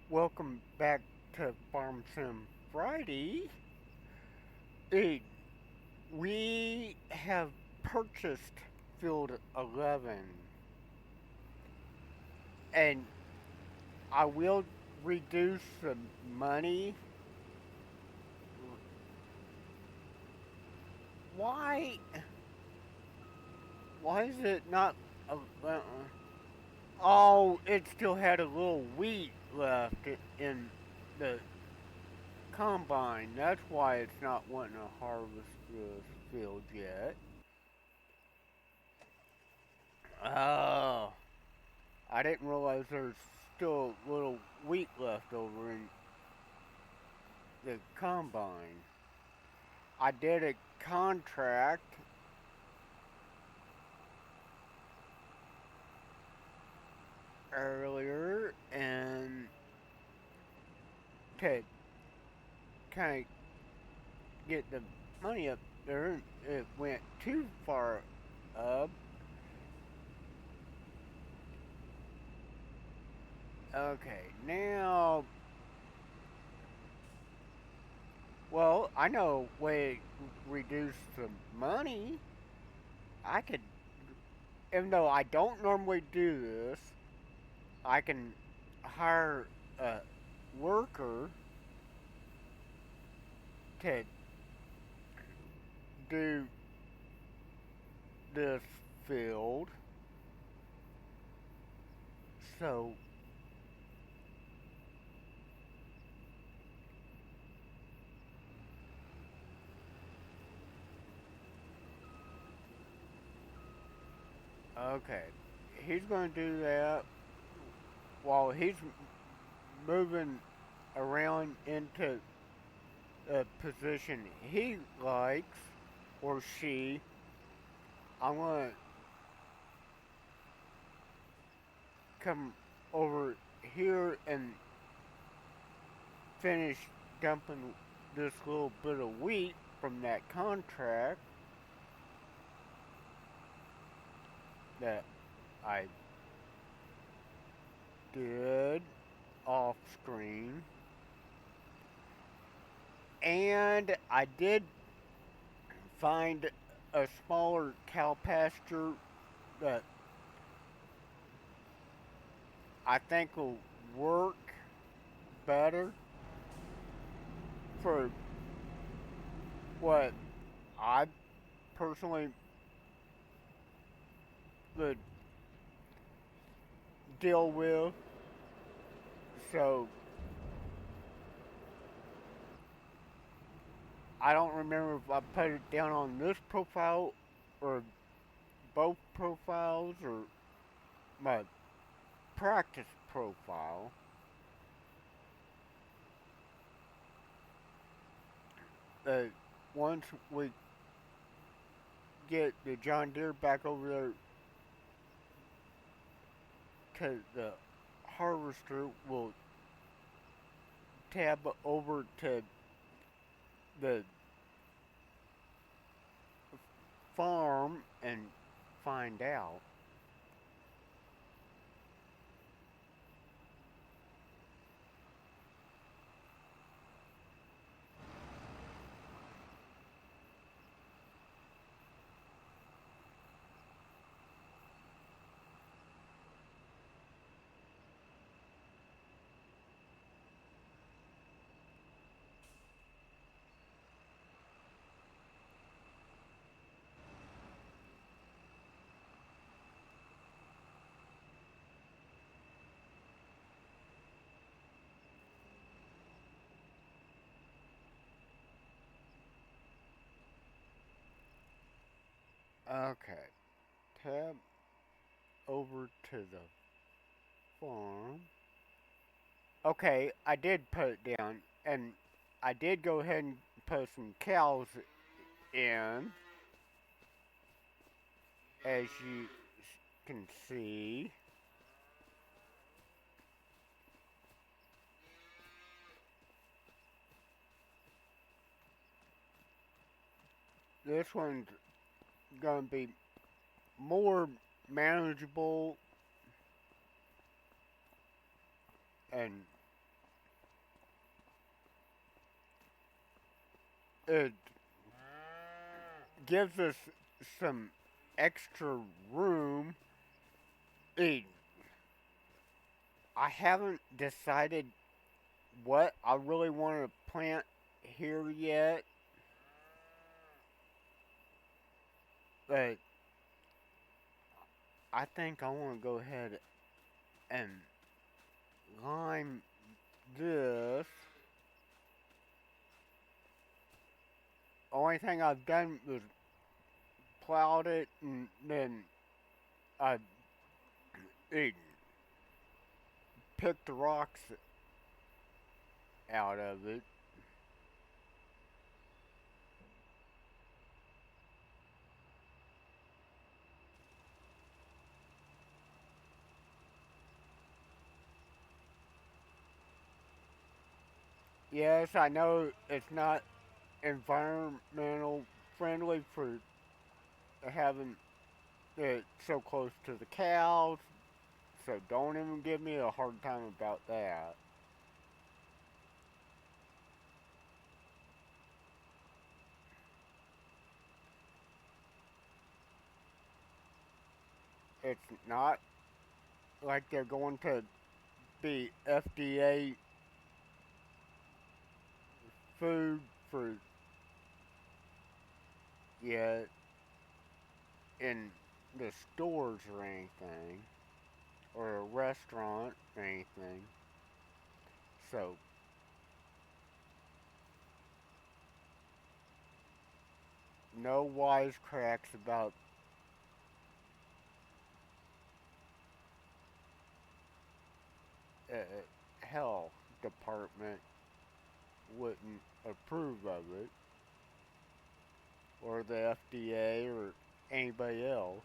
Welcome back to Farm Sim Friday. Hey, we have purchased Field 11, and I will reduce the money. Why? Why is it not? Oh, it still had a little wheat left in the combine. That's why it's not wanting to harvest this field yet. Oh. I didn't realize there's still a little wheat left over in the combine. I did a contract earlier and to kind of get the money up there, it went too far up. Okay, now, well, I know a way to reduce the money. I could, even though I don't normally do this, I can hire a worker to do this field. So, okay. He's going to do that while he's moving around into a position he likes or she. I'm going to come over here and finish dumping this little bit of wheat from that contract that I did off screen. And I did find a smaller cow pasture that I think will work better for what I personally would deal with. So I don't remember if I put it down on this profile or both profiles or my practice profile. Uh, Once we get the John Deere back over there to the harvester, we'll tab over to the farm and find out. Okay, tab over to the farm. Okay, I did put it down, and I did go ahead and put some cows in, as you can see. This one's gonna be more manageable and it gives us some extra room. It, I haven't decided what I really want to plant here yet, but I think I want to go ahead and lime this. Only thing I've done was plowed it and then I it picked the rocks out of it. Yes, I know it's not environmental friendly for having it so close to the cows, so don't even give me a hard time about that. It's not like they're going to be FDA food for yet in the stores or anything, or a restaurant or anything. So no wisecracks about uh, health department wouldn't approve of it, or the FDA or anybody else.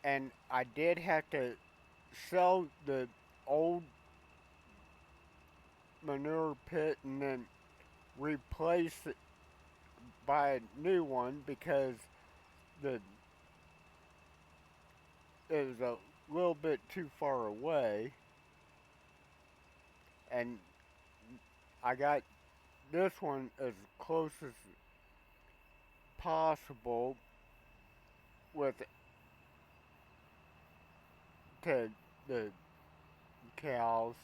And I did have to sell the old manure pit and then replace it by a new one because the it was a little bit too far away, and I got this one as close as possible with to the cows.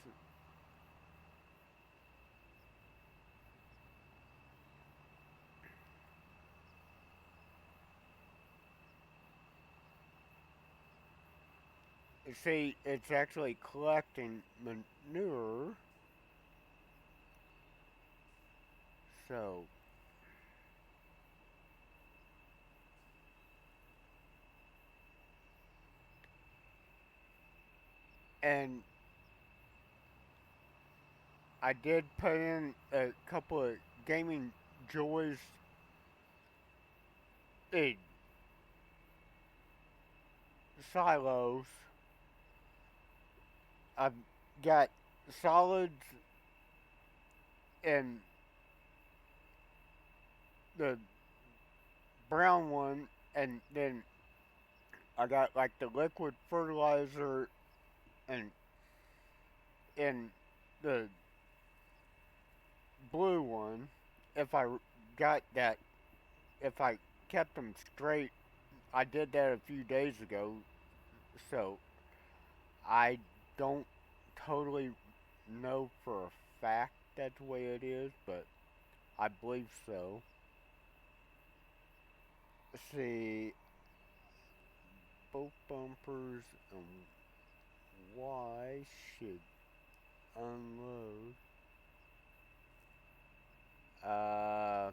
See, it's actually collecting manure, so and I did put in a couple of gaming joys in silos. I've got solids in the brown one, and then I got like the liquid fertilizer and in the blue one. If I got that, if I kept them straight, I did that a few days ago, so I don't totally know for a fact that's the way it is, but I believe so. Let's see, both bumpers and Y should unload. Uh,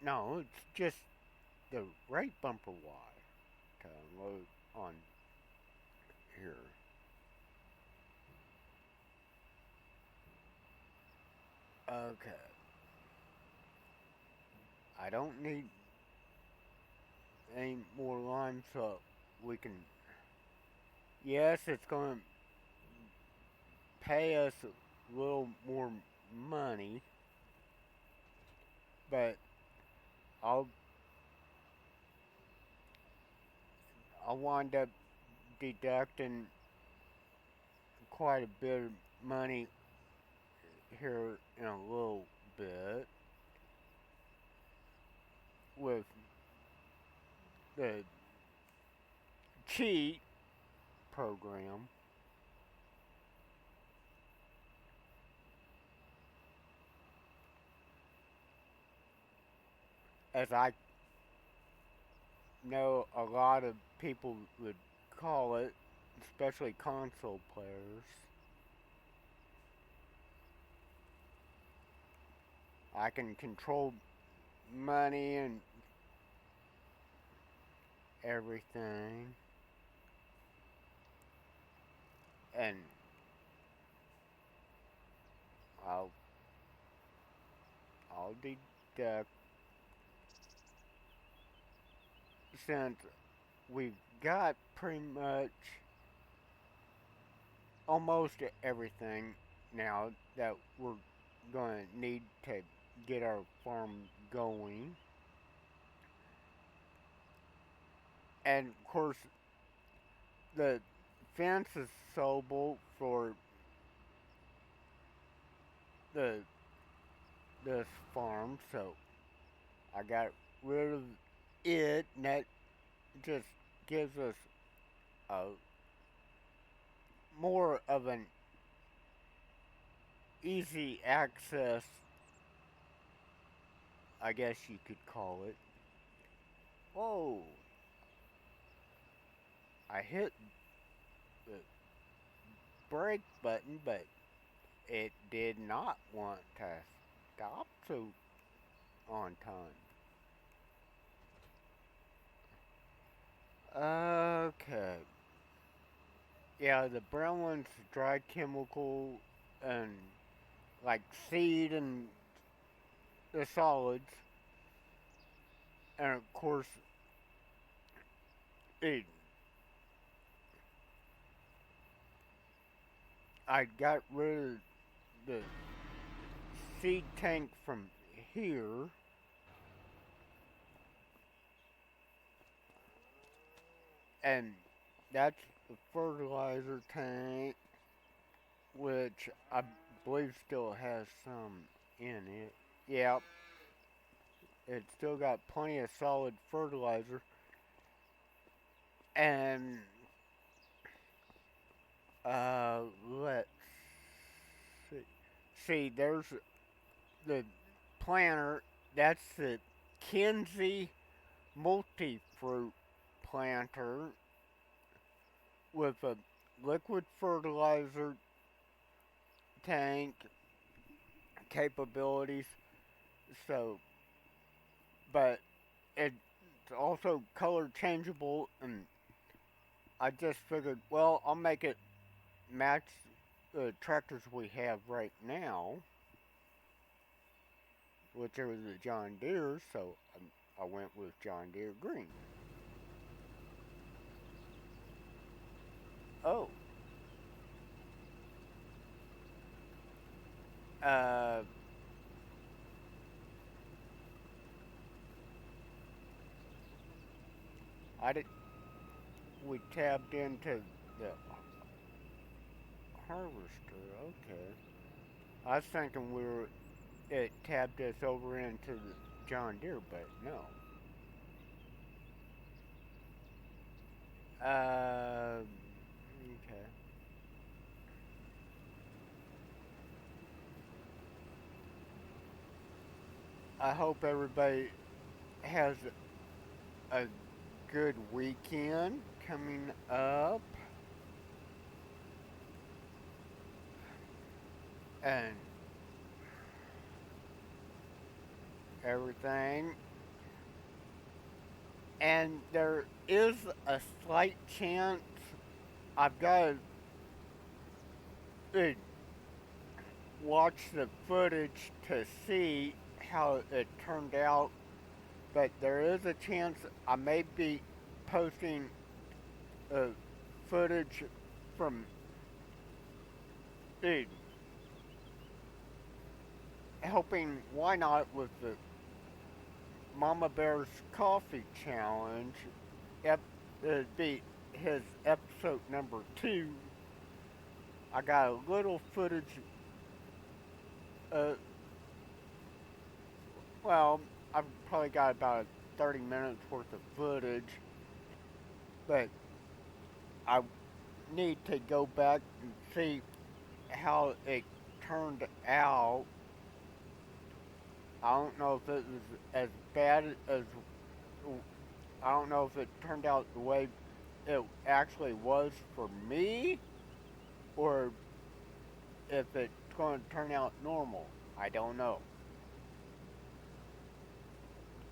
no, it's just the right bumper wire to unload on here. Okay. I don't need any more lime so we can. Yes, it's going to pay us a little more money, but I'll I'll wind up deducting quite a bit of money here in a little bit with the cheat program. As I know a lot of people would call it, especially console players. I can control money and everything, and I'll I'll deduct since we've got pretty much almost everything now that we're gonna need to get our farm going. And of course, the fence is suitable for the this farm, so I got rid of it, and that just gives us a more of an easy access, I guess you could call it. Whoa! I hit the brake button, but it did not want to stop so on time. Okay. Yeah, the brown one's dry chemical and like seed and the solids. And of course, it, I got rid of the seed tank from here. And that's the fertilizer tank, which I believe still has some in it. Yep, it's still got plenty of solid fertilizer. And let's see. See, there's the planter. That's the Kinsey multi-fruit planter with a liquid fertilizer tank capabilities. So, but it's also color changeable, and I just figured, well, I'll make it match the tractors we have right now, which are the John Deere. So I went with John Deere Green. Oh, uh, I did. We tabbed into the harvester. Okay. I was thinking it tabbed us over into the John Deere, but no. Okay. I hope everybody has a good weekend coming up and everything. And there is a slight chance I've got to watch the footage to see how it turned out, but there is a chance I may be posting footage from uh, helping Why Not with the Mama Bear's Coffee Challenge. It'd be his episode number 2. I got a little footage. Uh, well, I've probably got about 30 minutes worth of footage, but I need to go back and see how it turned out. I don't know if it was as bad as. I don't know if it turned out the way it actually was for me, or if it's going to turn out normal. I don't know.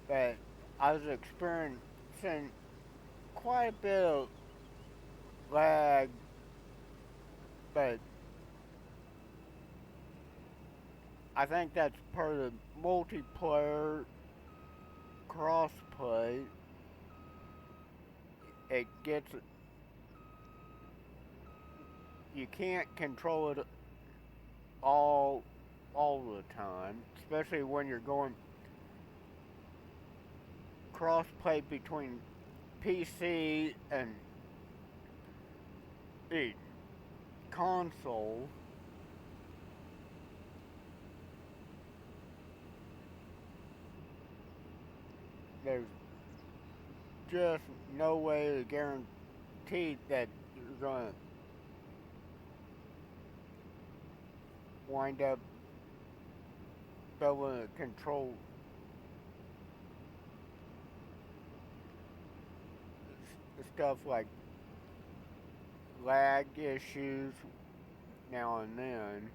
But I was experiencing quite a bit of lag, but I think that's part of the multiplayer crossplay. It gets, you can't control it all all the time, especially when you're going crossplay between PC and the console. There's just no way to guarantee that you're going to wind up be able to control stuff like lag issues now and then.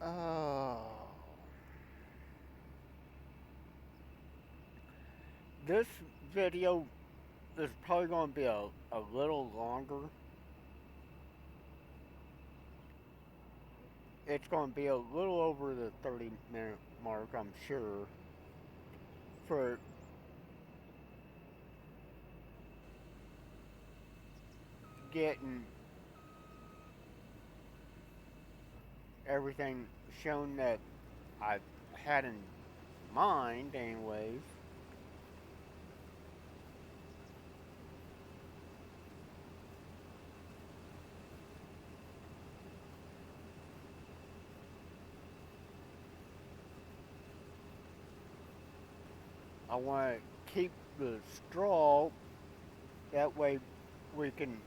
Oh. This video is probably going to be a little longer. It's going to be a little over the 30-minute mark, I'm sure, for getting everything shown that I had in mind, anyways. I want to keep the straw, that way we can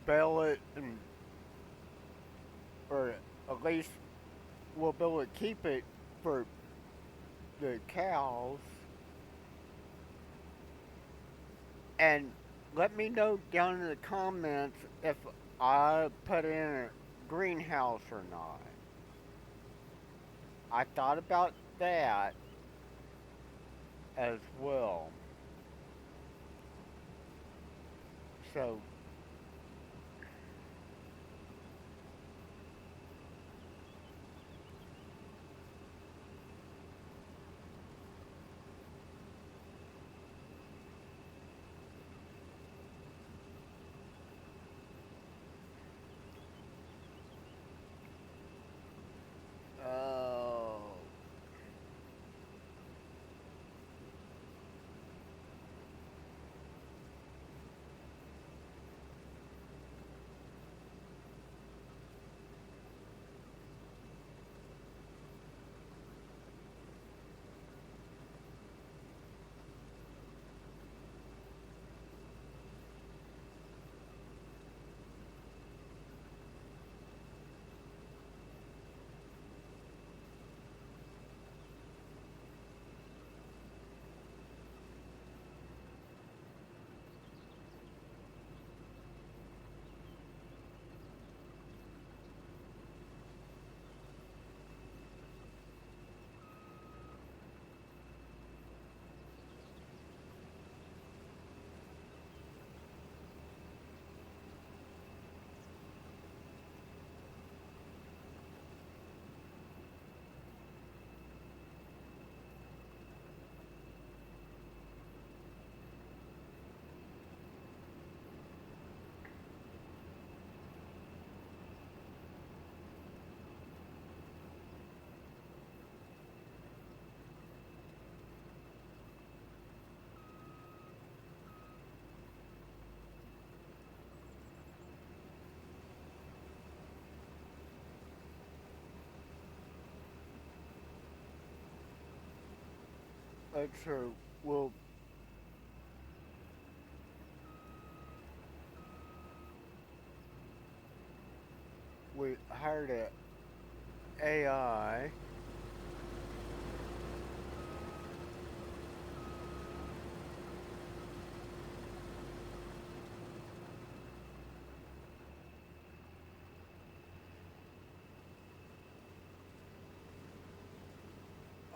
bale it, and or at least we'll be able to keep it for the cows. And let me know down in the comments if I put in a greenhouse or not. I thought about that as well. So, uh, let's see. Well, we hired a AI.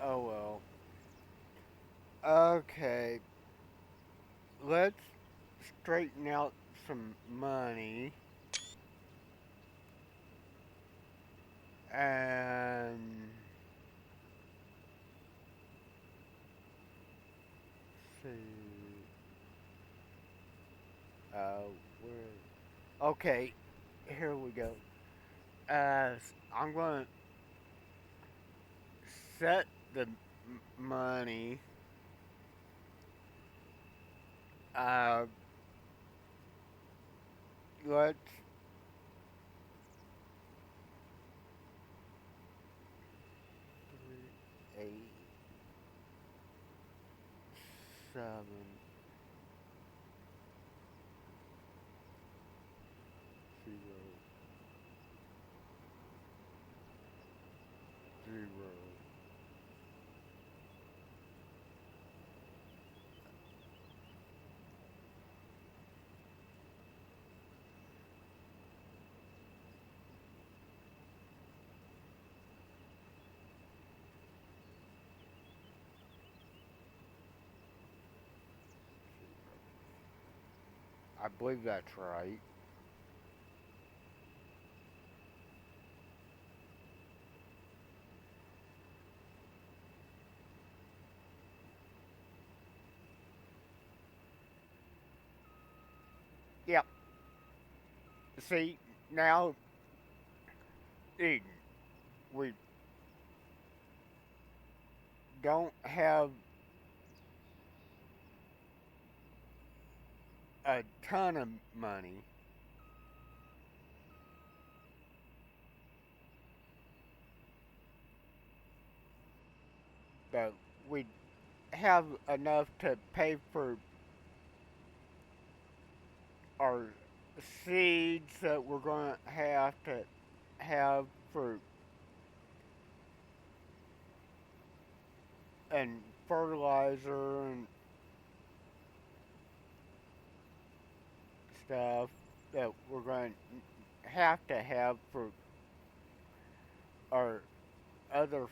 Oh well. Okay, let's straighten out some money and see. Where? Okay, here we go. I'm gonna set the money. Uh, let's 3, 8, 7, 0, 0. I believe that's right. Yep. See, now Eden, we don't have a ton of money, but we have enough to pay for our seeds that we're going to have for and fertilizer and stuff that we're going to have for our other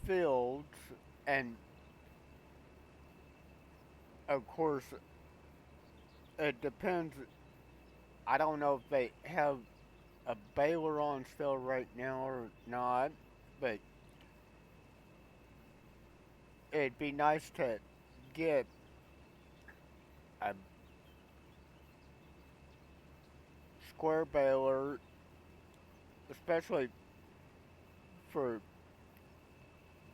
fields, and of course it depends. I don't know if they have a baler on still right now or not, but it'd be nice to get a square baler, especially for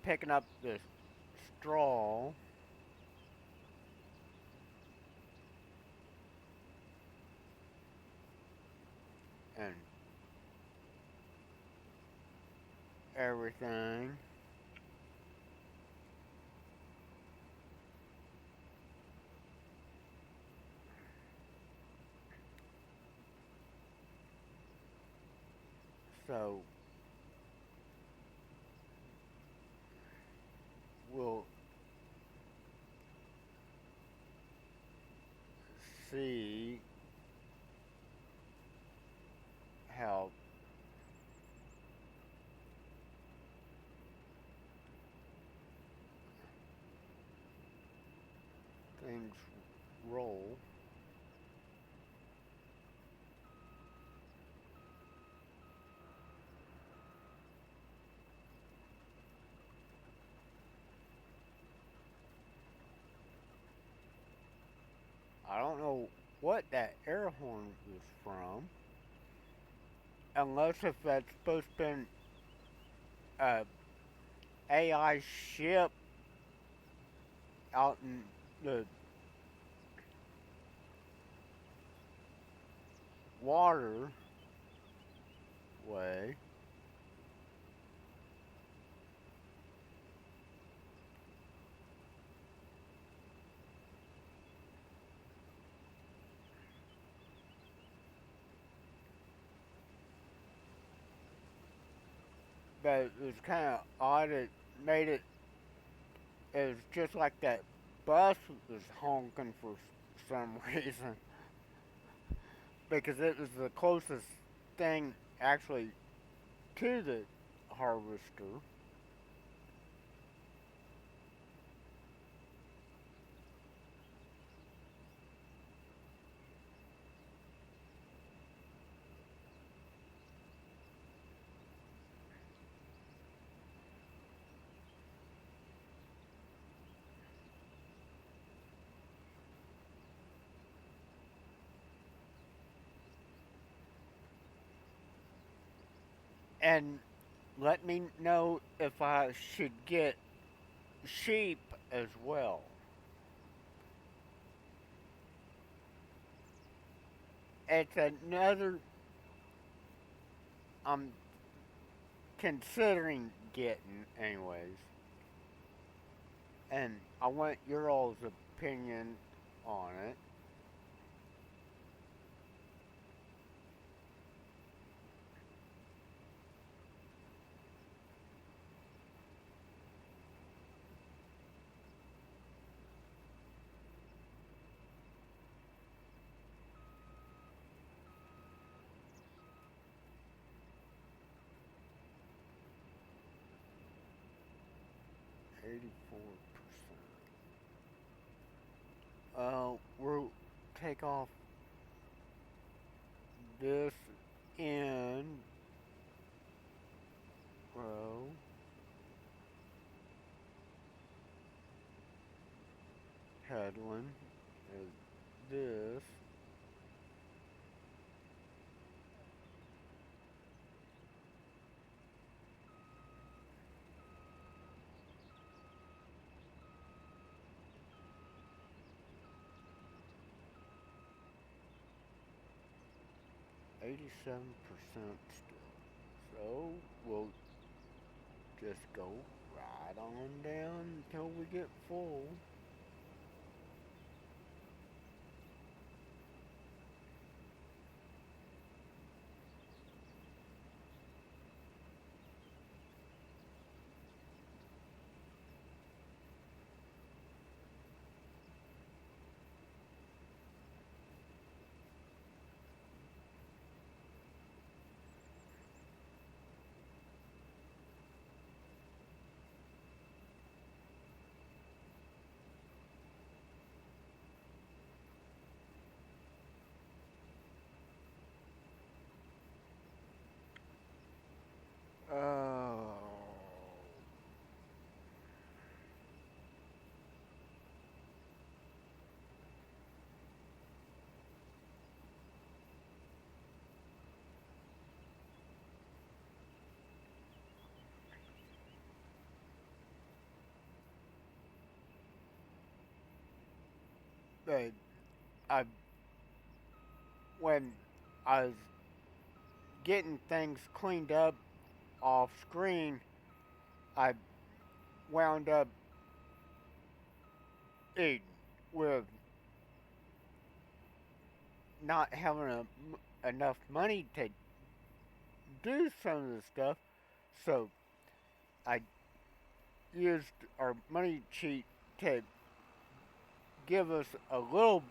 picking up the straw and everything. So we'll see how things roll. I don't know what that air horn was from, unless if that's supposed to be a AI ship out in the water way. but it was kind of odd. It made it. It was just like that bus was honking for some reason because it was the closest thing actually to the harvester. 'And let me know if I should get sheep as well. It's another I'm considering getting, anyways. And I want your all's opinion on it. 84%. We'll take off this in row. Headland is this. %87 still. So we'll just go right on down until we get full. Oh. But I when I was getting things cleaned up off screen, I wound up eating with not having enough money to do some of the stuff. So I used our money cheat to give us a little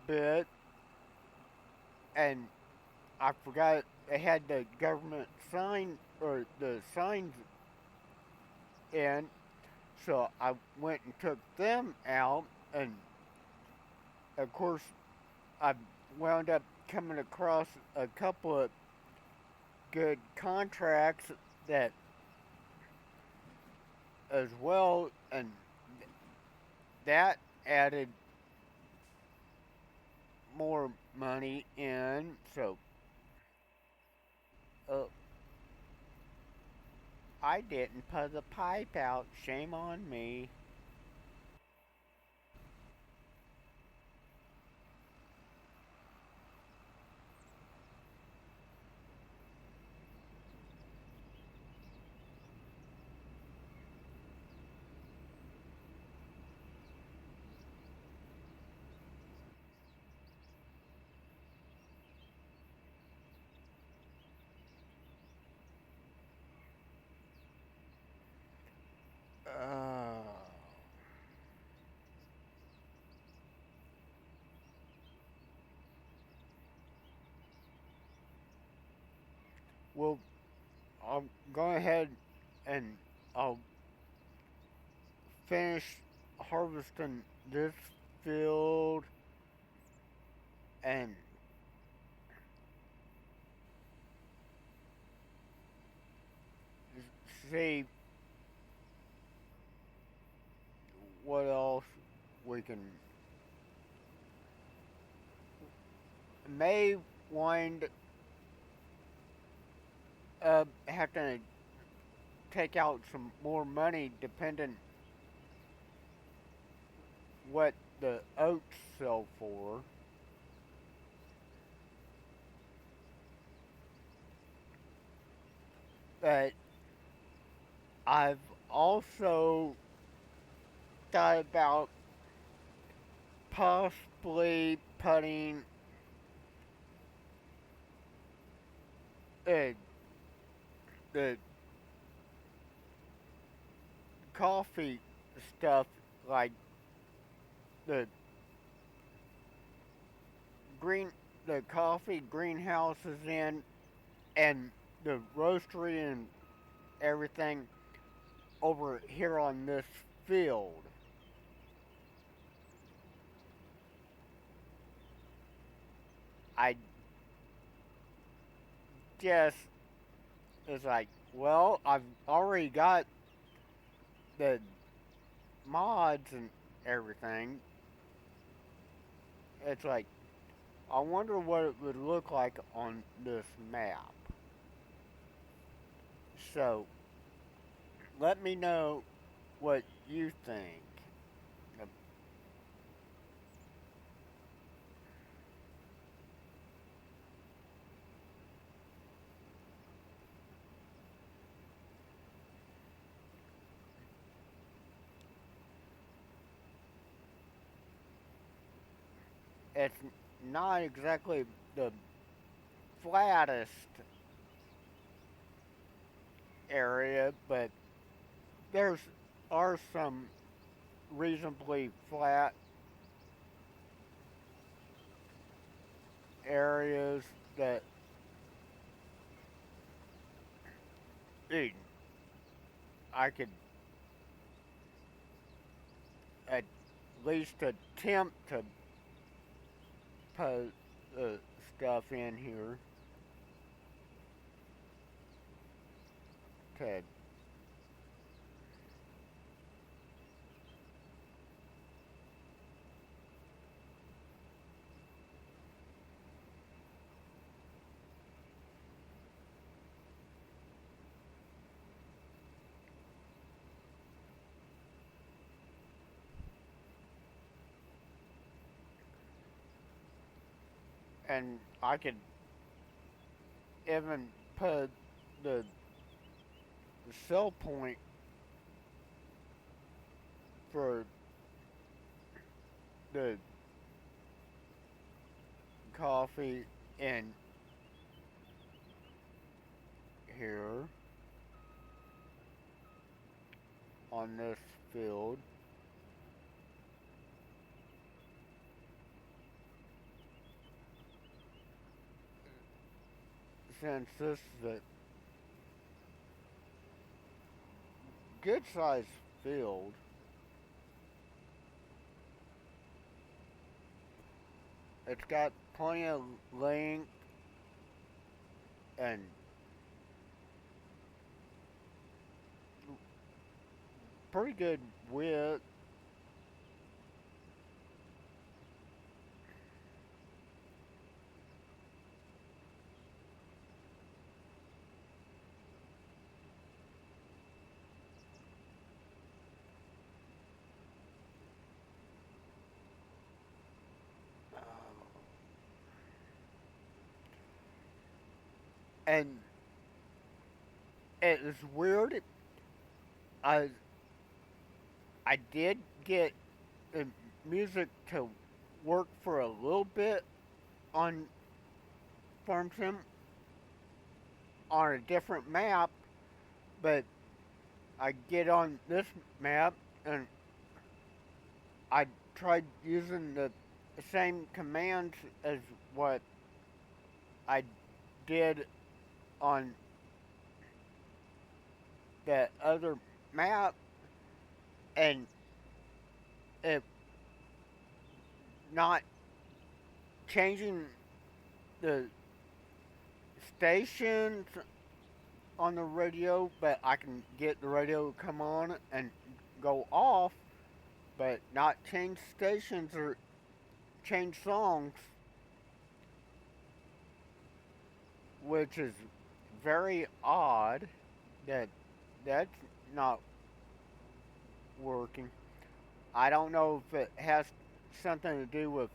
bit, and I forgot it had the government sign or the signs in, so I went and took them out, and of course I wound up coming across a couple of good contracts that as well, and that added more money in. So uh, I didn't put the pipe out. Shame on me. Well, I'll go ahead and I'll finish harvesting this field and see what else we can may wind up having to take out some more money depending what the oats sell for. But I've also thought about possibly putting uh, the coffee stuff like the green the coffee greenhouses in and the roastery and everything over here on this field. I just it's like, well, I've already got the mods and everything. It's like I wonder what it would look like on this map. So let me know what you think. It's not exactly the flattest area, but there's are some reasonably flat areas that eh, I could at least attempt to put stuff in here to and I could even put the sell point for the coffee in here on this field since this is a good sized field. It's got plenty of length and pretty good width. And it is weird. I I did get the music to work for a little bit on Farm Sim on a different map, but I get on this map and I tried using the same commands as what I did on that other map, and it not changing the stations on the radio, but I can get the radio to come on and go off, but not change stations or change songs, which is very odd that that's not working. I don't know if it has something to do with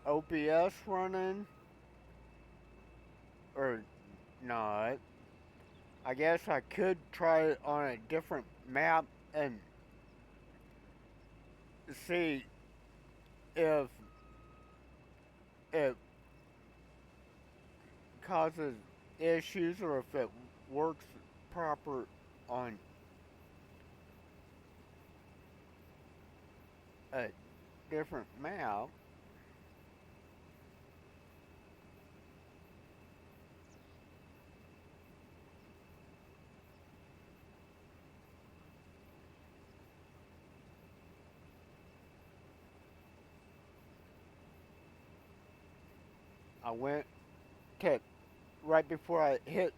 OPS running or not. I guess I could try it on a different map and see if it causes issues or if it works proper on a different map. I went to right before I hit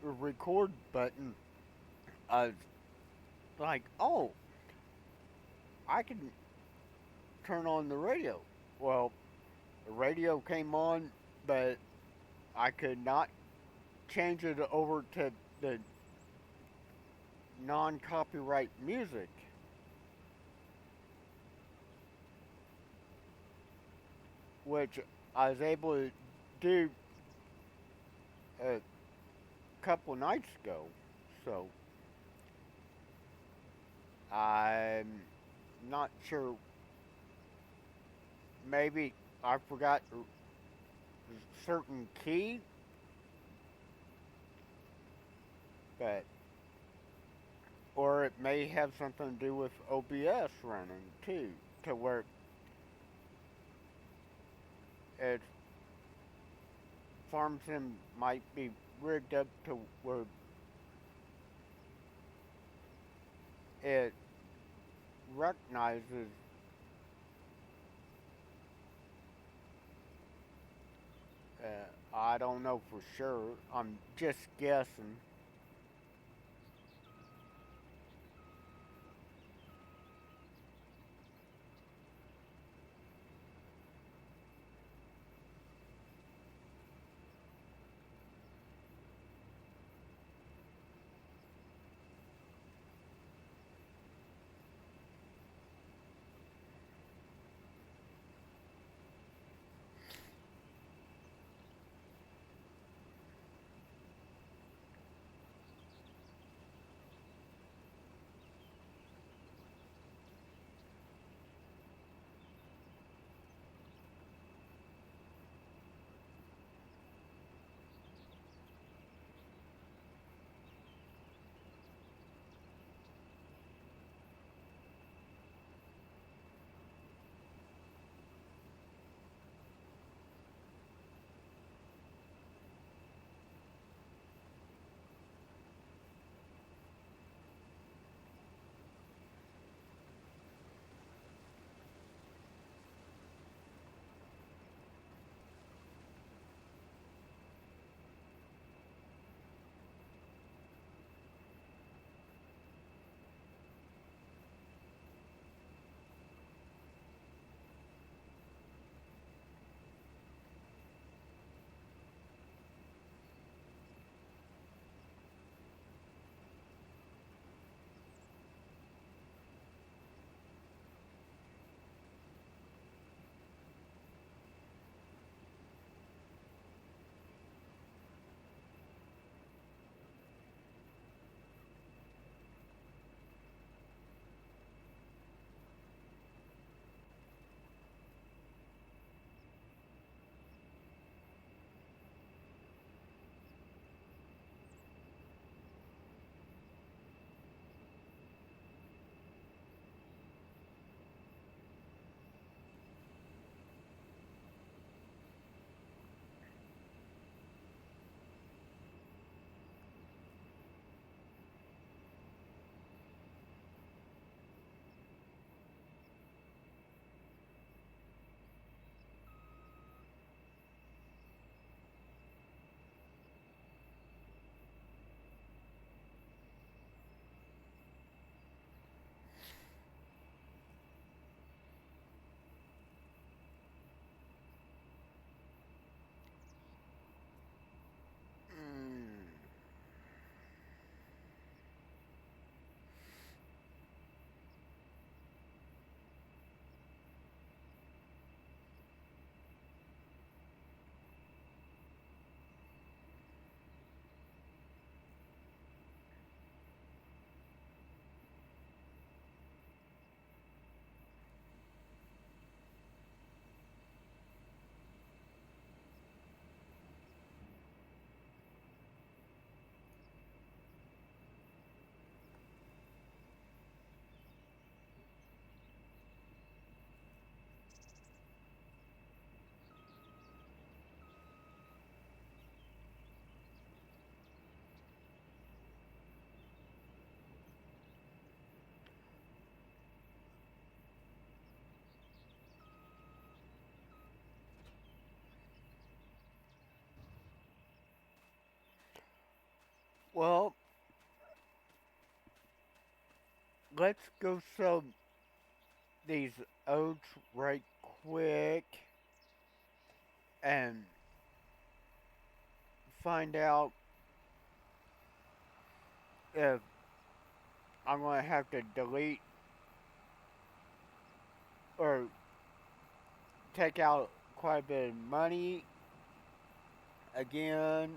the record button. I was like, "Oh, I can turn on the radio." Well, the radio came on, but I could not change it over to the non-copyright music, which I was able to do a couple nights ago. So I'm not sure. Maybe I forgot a certain key, but or it may have something to do with OBS running too, to where it farm sim might be rigged up to where it recognizes. I don't know for sure. I'm just guessing. Well, let's go sell these oats right quick and find out if I'm going to have to delete or take out quite a bit of money again,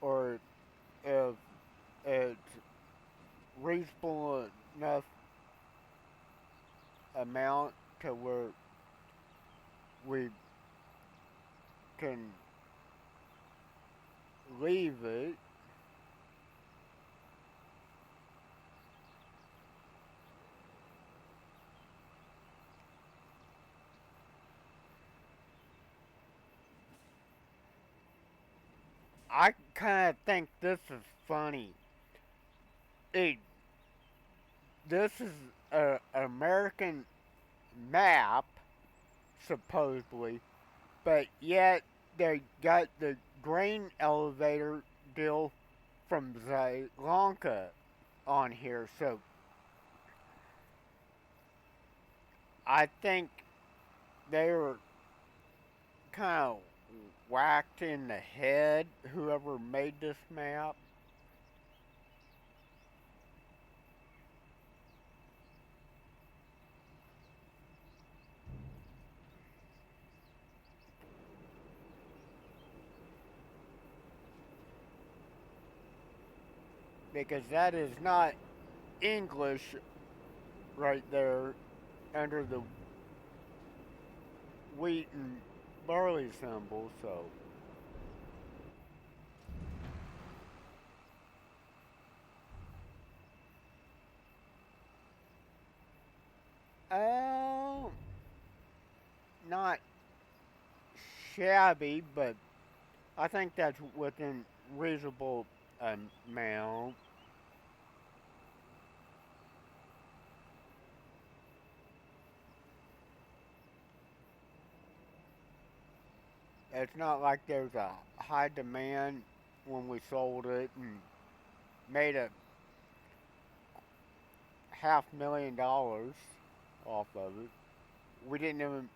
or if it's reasonable enough amount to where we can leave it. I kind of think this is funny. It, this is an American map, supposedly, but yet they got the grain elevator deal from Sri Lanka on here. So I think they were kind of whacked in the head, whoever made this map. Because that is not English right there under the wheat and barley symbol. So, oh, not shabby, but I think that's within reasonable amount. It's not like there's a high demand when we sold it and made a $500,000 off of it. We didn't even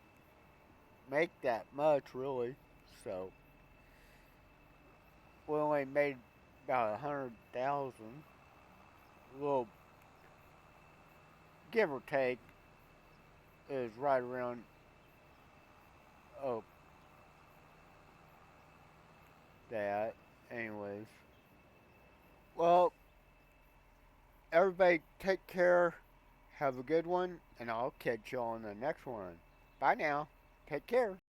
make that much really, so we only made about 100,000. Well, give or take, is right around oh that. Anyways, well, everybody take care. Have a good one, and I'll catch you on the next one. Bye now. Take care.